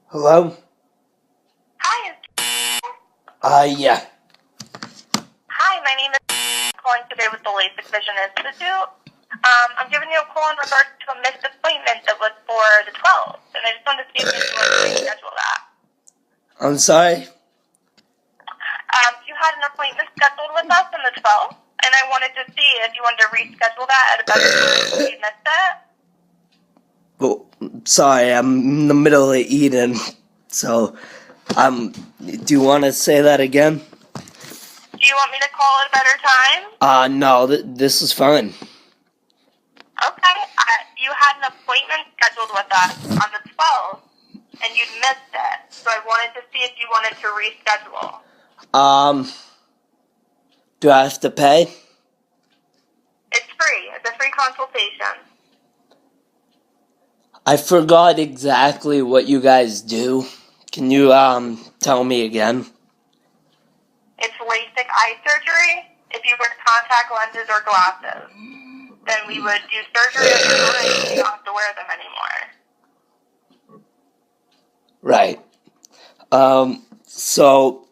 Hello? Hi. Yeah. Hi, my name is calling today with the LASIK Vision Institute. I'm giving you a call in regards to a missed appointment that was for the 12th, and I just wanted to see if you wanted to reschedule that. I'm sorry? You had an appointment scheduled with us on the 12th, and I wanted to see if you wanted to reschedule that at a better time if you missed it. Well, sorry, I'm in the middle of eating, so, do you want to say that again? Do you want me to call at a better time? No, this is fine. Okay. You had an appointment scheduled with us on the 12th, and you'd missed it, so I wanted to see if you wanted to reschedule. Do I have to pay? It's free. It's a free consultation. I forgot exactly what you guys do. Can you, tell me again? It's LASIK eye surgery. If you wear contact lenses or glasses, then we would do surgery on your eyes and you don't have to wear them anymore. Right. So,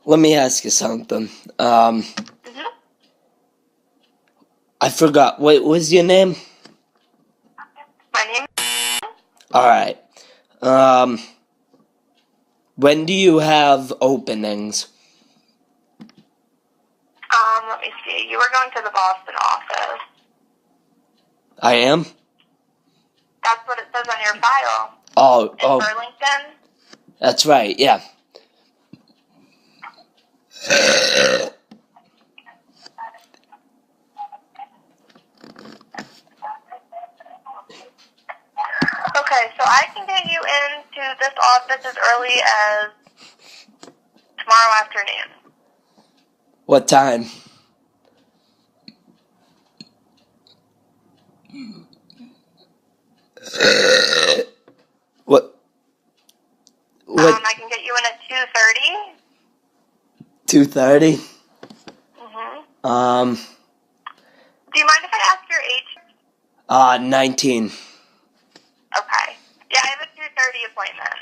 let me ask you something. I forgot. What was your name? My name is... Alright. When do you have openings? Let me see. You were going to the Boston office. I am? That's what it says on your file. Oh. Burlington? That's right, yeah. Okay, so I can get you into this office as early as tomorrow afternoon. What time? What? I can get you in at 2:30. 2:30? Do you mind if I ask your age? 19. Okay. Yeah, I have a 2:30 appointment.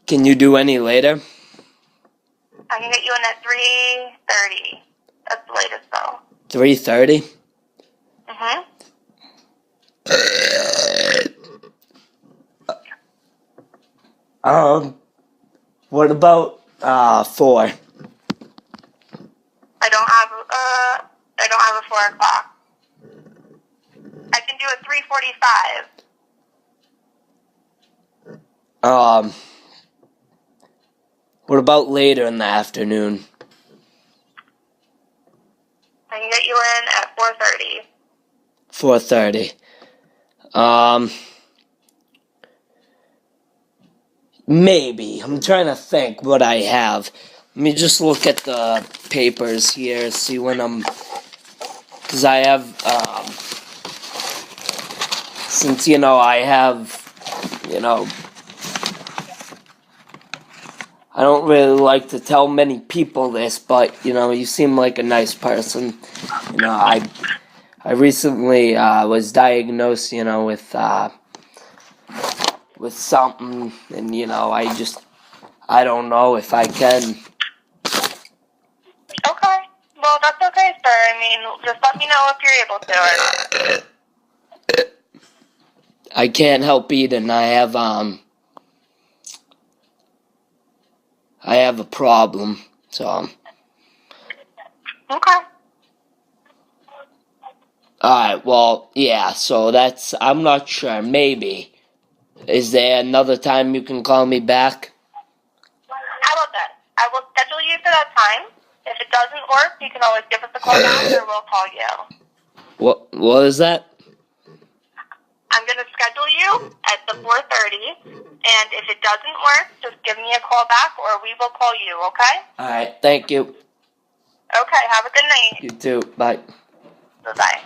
Can you do any later? I can get you in at 3:30. That's the latest, though. 3:30? What about, 4? I don't have a 4 o'clock. I can do a 3:45. What about later in the afternoon? I can get you in at 4:30. 4:30. Maybe. I'm trying to think what I have. Let me just look at the papers here, see when because I have, since, I have, I don't really like to tell many people this, but, you seem like a nice person. I recently, was diagnosed, with something, and, I don't know if I can. Okay. Well, that's okay, sir. I mean, just let me know if you're able to or not. I can't help eating. I have a problem, so. Okay. Alright, well, yeah, so I'm not sure, maybe. Is there another time you can call me back? How about that? I will schedule you for that time. If it doesn't work, you can always give us a call back or we'll call you. What is that? I'm going to schedule you at the 4:30, and if it doesn't work, just give me a call back or we will call you, okay? Alright, thank you. Okay, have a good night. You too, bye. Bye-bye.